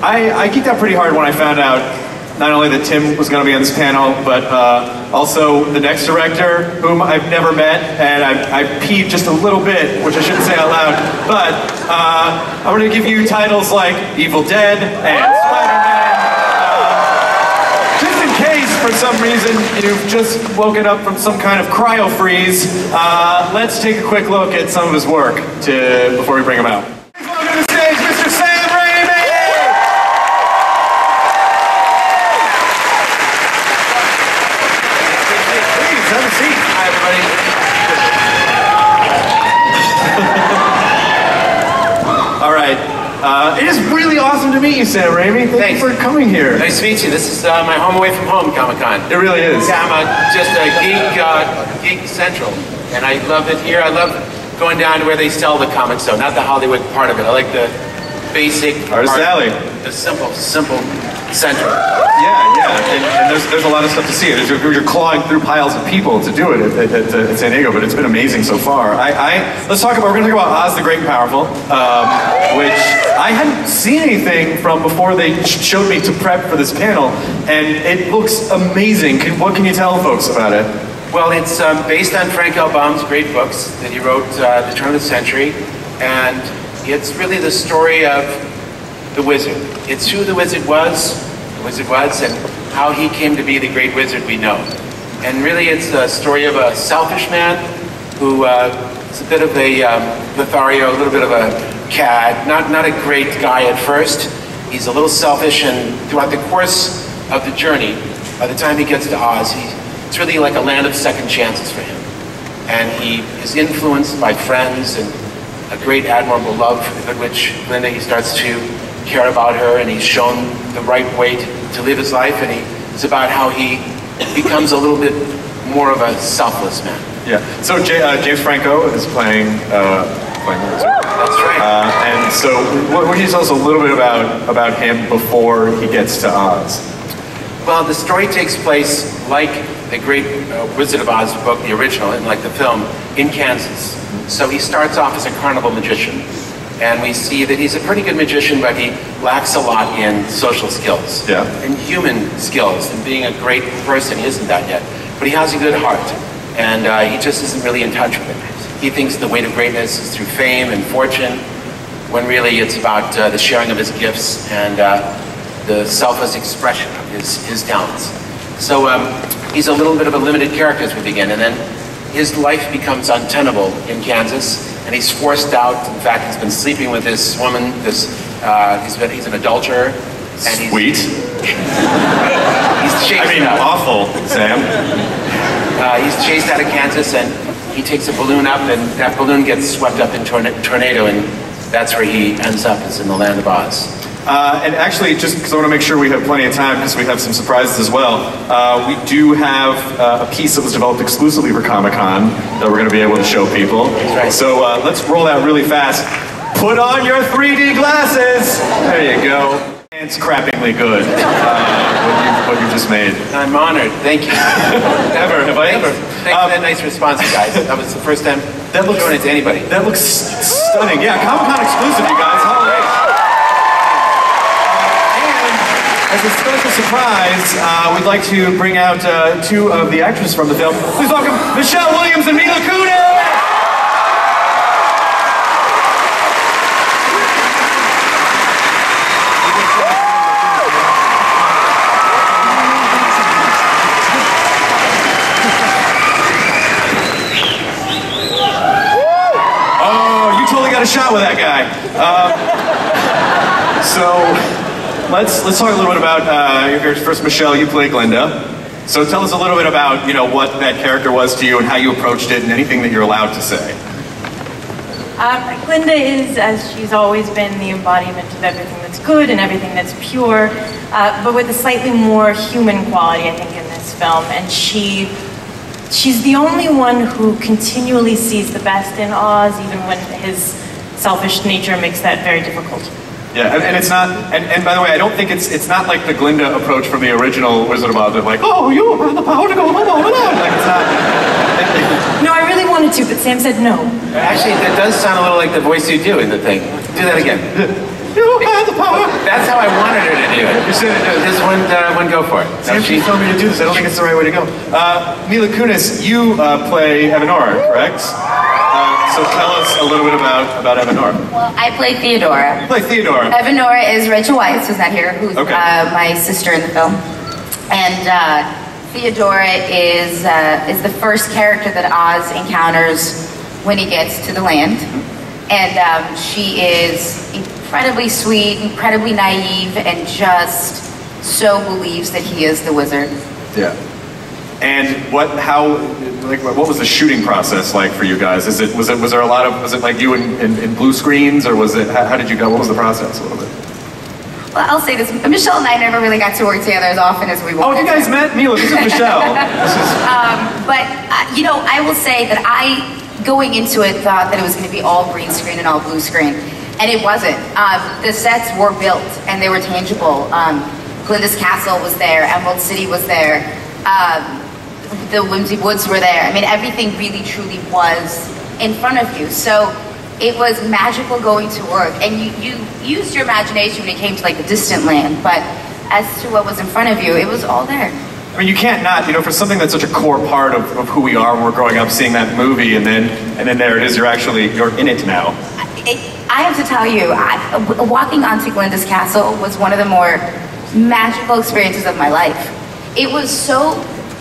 I geeked out pretty hard when I found out not only that Tim was going to be on this panel, but also the next director, whom I've never met, and I peed just a little bit, which I shouldn't say out loud, but I'm going to give you titles like Evil Dead and Spider-Man. Just in case, for some reason, you've just woken up from some kind of cryo freeze, let's take a quick look at some of his work before we bring him out. Please welcome to the stage, Mr. Sam Raimi! Please, have a seat. Hi, everybody. All right. It is really awesome to meet you, Sam Raimi. Thanks for coming here. Nice to meet you. This is my home away from home, Comic-Con. It really is. Yeah, I'm just a geek central, and I love it here. I love going down to where they sell the comics, though, not the Hollywood part of it. I like the basic, Artist Alley. The simple central. Yeah, and there's a lot of stuff to see. You're clawing through piles of people to do it at San Diego, but it's been amazing so far. We're going to talk about Oz the Great and Powerful, which I hadn't seen anything from before they showed me to prep for this panel, and it looks amazing. What can you tell folks about it? Well, it's based on Frank L. Baum's great books that he wrote at the turn of the century, and it's really the story of the wizard. It's who the wizard was, and how he came to be the great wizard we know. And really it's a story of a selfish man who is a bit of a Lothario, a little bit of a cad, not a great guy at first. He's a little selfish, and throughout the course of the journey, by the time he gets to Oz, it's really like a land of second chances for him. And he is influenced by friends and a great admirable love in which Glinda, he starts to care about her, and he's shown the right way to live his life, and it's about how he becomes a little bit more of a selfless man. Yeah. So James Franco is playing the wizard. That's right. And so, what can you tell us a little bit about him before he gets to Oz? Well, the story takes place like the great Wizard of Oz book, the original, and like the film, in Kansas. So he starts off as a carnival magician. And we see that he's a pretty good magician, but he lacks a lot in social skills. Yeah. And human skills, and being a great person. He isn't that yet. But he has a good heart. And he just isn't really in touch with it. He thinks the weight of greatness is through fame and fortune, when really it's about the sharing of his gifts and the selfless expression of his talents. So he's a little bit of a limited character as we begin. And then his life becomes untenable in Kansas. And he's forced out. In fact, he's been sleeping with this woman. He's an adulterer. And Sweet. He's chased out. Awful, Sam. He's chased out of Kansas, and he takes a balloon up, and that balloon gets swept up into a tornado, and that's where he ends up, is in the land of Oz. And actually, just because I want to make sure we have plenty of time, because we have some surprises as well, we do have a piece that was developed exclusively for Comic-Con that we're going to be able to show people. Right. So let's roll that really fast. Put on your 3D glasses! There you go. It's crappingly good, what you just made. I'm honored. Thank you. Have I ever? Thanks for that nice response, guys. That was the first time showing it to anybody. That looks stunning. Yeah, Comic-Con exclusive, you guys. As a special surprise, we'd like to bring out two of the actresses from the film. Please welcome Michelle Williams and Mila Kunis! Oh, you totally got a shot with that guy. Let's talk a little bit about first, Michelle. You play Glinda, so tell us a little bit about what that character was to you and how you approached it, and anything that you're allowed to say. Glinda is, as she's always been, the embodiment of everything that's good and everything that's pure, but with a slightly more human quality, I think, in this film. And she's the only one who continually sees the best in Oz, even when his selfish nature makes that very difficult. Yeah, and it's not, and by the way, I don't think it's not like the Glinda approach from the original Wizard of Oz, that like, oh, you have the power to go alone. Like, it's not. No, I really wanted to, but Sam said no. Actually, that does sound a little like the voice you do in the thing. Do that again. You have the power. That's how I wanted her to do it. You said it. This wouldn't go for it. Sam keeps telling me to do this. I don't think it's the right way to go. Mila Kunis, you play Evanora, correct? So tell us a little bit about Evanora. Well, I play Theodora. You play Theodora. Evanora is Rachel Weisz, who's not here, who's my sister in the film. And Theodora is the first character that Oz encounters when he gets to the land. And she is incredibly sweet, incredibly naive, and just so believes that he is the wizard. Yeah. And what was the shooting process like for you guys? Was there a lot of, was it like you in blue screens, or was it, how did you go, what was the process a little bit? Well, I'll say this, Michelle and I never really got to work together as often as we wanted. Oh, you guys met? Mila, this is Michelle. You know, I will say that I, going into it, thought that it was going to be all green screen and all blue screen. And it wasn't. The sets were built and they were tangible. Glinda's Castle was there, Emerald City was there, the Whimsy Woods were there. I mean, everything really truly was in front of you. So it was magical going to work. And you used your imagination when it came to like the distant land, but as to what was in front of you, it was all there. I mean, you can't not, you know, for something that's such a core part of who we are when we're growing up, seeing that movie, and then there it is, you're in it now. I have to tell you, walking onto Glinda's Castle was one of the more magical experiences of my life. It was so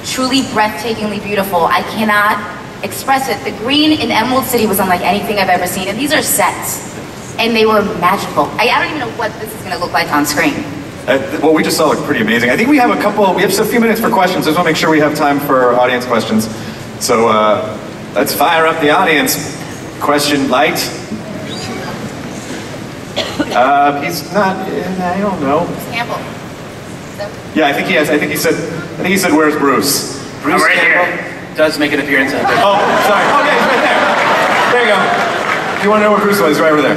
truly breathtakingly beautiful. I cannot express it. The green in Emerald City was unlike anything I've ever seen, and these are sets, and they were magical. I don't even know what this is going to look like on screen. What we just saw looked pretty amazing. I think we have a few minutes for questions. I just want to make sure we have time for audience questions. So let's fire up the audience. Question light. He's not, I don't know. Campbell. Yeah, I think he said, where's Bruce? Bruce right Campbell does make an appearance in the picture. Oh, sorry. Okay, he's right there. There you go. If you want to know where Bruce was, he's right over there.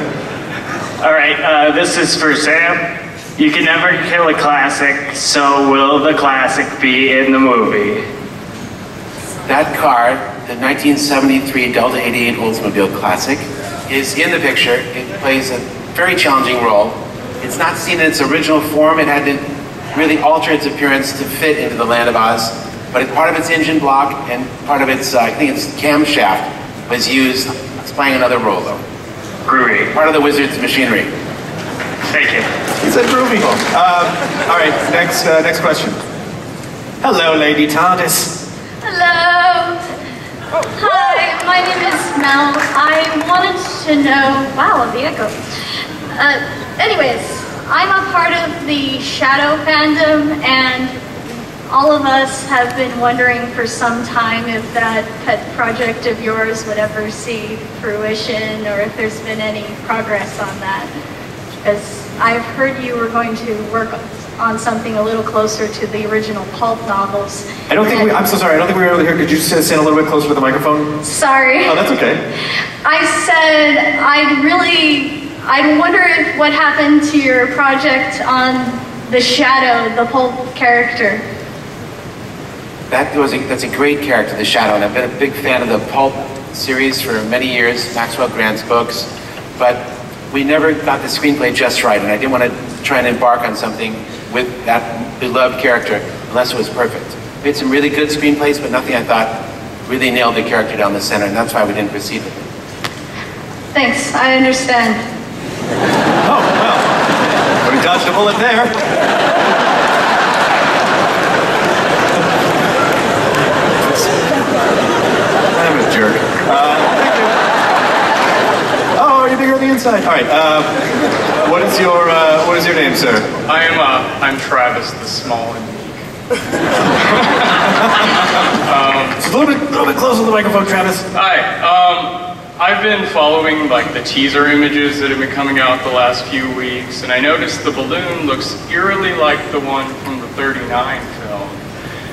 All right, this is for Sam. You can never kill a classic, so will the classic be in the movie? That car, the 1973 Delta 88 Oldsmobile Classic, is in the picture. It plays a very challenging role. It's not seen in its original form. It had to really alter its appearance to fit into the Land of Oz. But part of its engine block and part of its, I think its camshaft was used. It's playing another role though. Groovy. Part of the wizard's machinery. Thank you. He said groovy. All right, next question. Hello, Lady TARDIS. Hello. Hi, my name is Mel. I wanted to know, wow, the echo. Anyways, I'm a part of the Shadow fandom, and all of us have been wondering for some time if that pet project of yours would ever see fruition, or if there's been any progress on that. Because I've heard you were going to work on something a little closer to the original pulp novels. I'm so sorry, I don't think we were able to hear. Could you just stand a little bit closer to the microphone? Sorry. Oh, that's okay. I said I'd wonder if what happened to your project on the Shadow, the pulp character. That's a great character, the Shadow, and I've been a big fan of the pulp series for many years, Maxwell Grant's books, but we never got the screenplay just right, and I didn't want to try and embark on something with that beloved character unless it was perfect. We had some really good screenplays, but nothing I thought really nailed the character down the center, and that's why we didn't proceed with it. Thanks, I understand. Oh, well, we dodged a bullet there. I'm a jerk. Thank you. Oh, you're bigger on the inside. All right. What is your name, sir? I'm Travis, the small and meek. Just a little bit closer to the microphone, Travis. Hi. I've been following like the teaser images that have been coming out the last few weeks, and I noticed the balloon looks eerily like the one from the '39 film.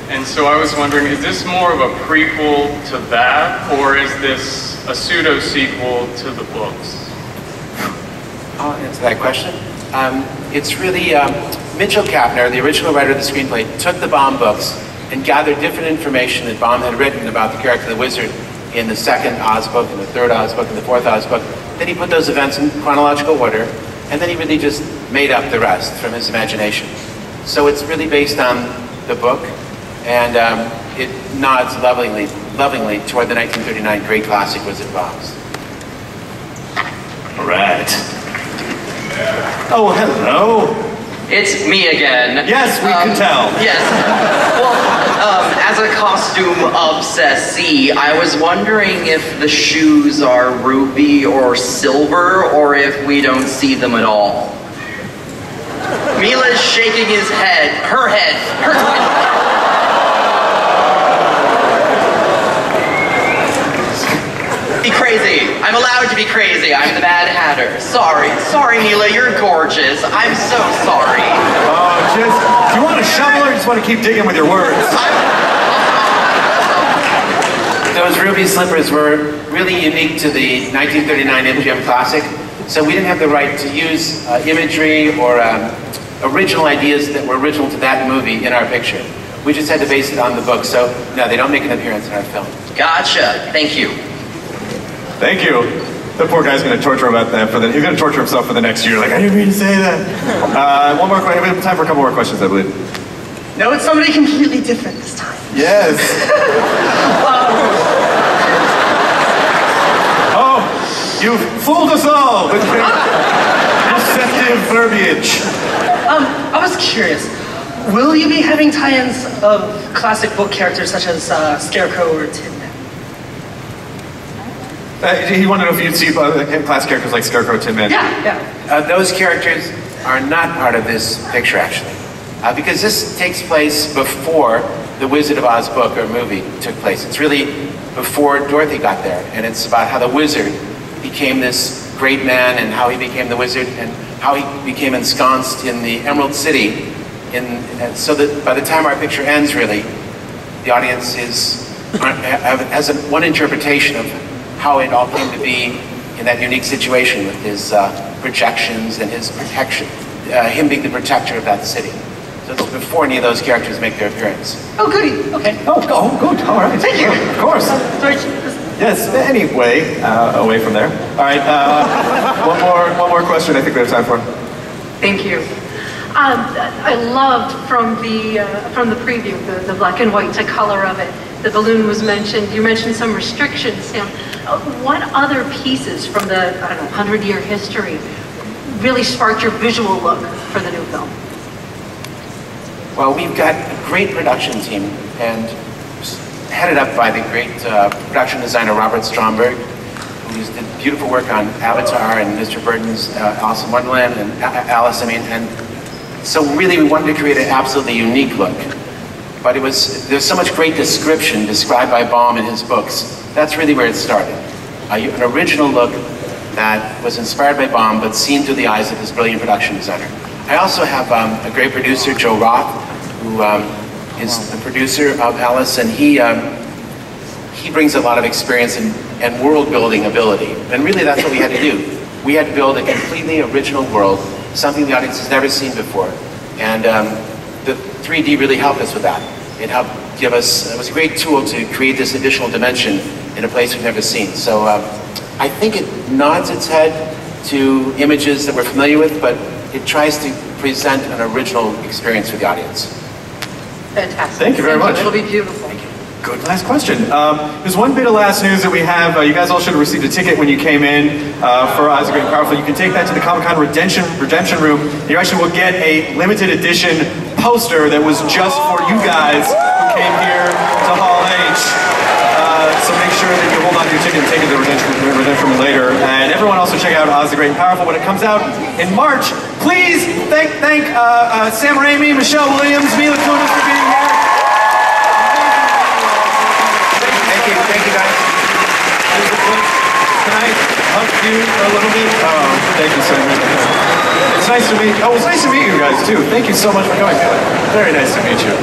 And so I was wondering, is this more of a prequel to that, or is this a pseudo-sequel to the books? I'll answer that question. It's really, Mitchell Kapner, the original writer of the screenplay, took the Baum books and gathered different information that Baum had written about the character of the wizard in the second Oz book, in the third Oz book, in the fourth Oz book. Then he put those events in chronological order, and then he really just made up the rest from his imagination. So it's really based on the book, and it nods lovingly toward the 1939 great classic Wizard of Oz. All right. Oh, hello. It's me again. Yes, we can tell. Yes. Well, as a costume obsessee, I was wondering if the shoes are ruby or silver, or if we don't see them at all. Mila's shaking his head. Her head. Be crazy. I'm allowed to be crazy. I'm the Mad Hatter. Sorry, Mila, you're gorgeous. I'm so sorry. Oh, do you want a shovel or just want to keep digging with your words? Those ruby slippers were really unique to the 1939 MGM Classic, so we didn't have the right to use imagery or original ideas that were original to that movie in our picture. We just had to base it on the book, so no, they don't make an appearance in our film. Gotcha. Thank you. Thank you. The poor guy's going to torture about that he's going to torture himself for the next year. Like, I didn't mean to say that. One more question. We have time for a couple more questions, I believe. No, it's somebody completely different this time. Yes. Oh, you've fooled us all with your deceptive verbiage. I was curious. Will you be having tie-ins of classic book characters such as Scarecrow or Tin Man? He wanted to know if you'd see classic characters like Scarecrow, Tin Man. Yeah. Those characters are not part of this picture, actually, because this takes place before the Wizard of Oz book or movie took place. It's really before Dorothy got there, and it's about how the wizard became this great man and how he became the wizard and how he became ensconced in the Emerald City. So that by the time our picture ends, really, the audience has one interpretation of how it all came to be in that unique situation with his projections and his protection, him being the protector of that city. So it's before any of those characters make their appearance. Oh, goody. Okay. Oh, good. All right. Thank you. Of course. Sorry. Yes. Anyway, away from there. All right. One more question. I think we have time for. Thank you. I loved from the preview the black and white to color of it. The balloon was mentioned. You mentioned some restrictions. What other pieces from the 100-year history really sparked your visual look for the new film? Well, we've got a great production team, and headed up by the great production designer Robert Stromberg, who's did beautiful work on Avatar and Mr. Burton's Alice in Wonderland and Alice. And so really we wanted to create an absolutely unique look. But there's so much great description described by Baum in his books. That's really where it started. An original look that was inspired by Baum, but seen through the eyes of this brilliant production designer. I also have a great producer, Joe Roth, who is the producer of Alice, and he brings a lot of experience and world-building ability. And really that's what we had to do. We had to build a completely original world, something the audience has never seen before. And the 3D really helped us with that. It helped give us, it was a great tool to create this additional dimension in a place we've never seen. So I think it nods its head to images that we're familiar with, but it tries to present an original experience for the audience. Fantastic. Thank you very much. It'll be beautiful. Thank you. Good last question. There's one bit of last news that we have. You guys all should have received a ticket when you came in for Oz the Great and Powerful. You can take that to the Comic-Con redemption room. You actually will get a limited edition poster that was just for you guys who came here to Hall H. So make sure that you hold on to your ticket and take it to the redemption room later. And everyone also check out Oz the Great and Powerful when it comes out in March. Please thank Sam Raimi, Michelle Williams, Mila Kunis for being here. Thank you, guys. Can I hug you a little bit? Oh, thank you so much. It's nice to meet. Oh, it's nice to meet you guys too. Thank you so much for coming. Very nice to meet you.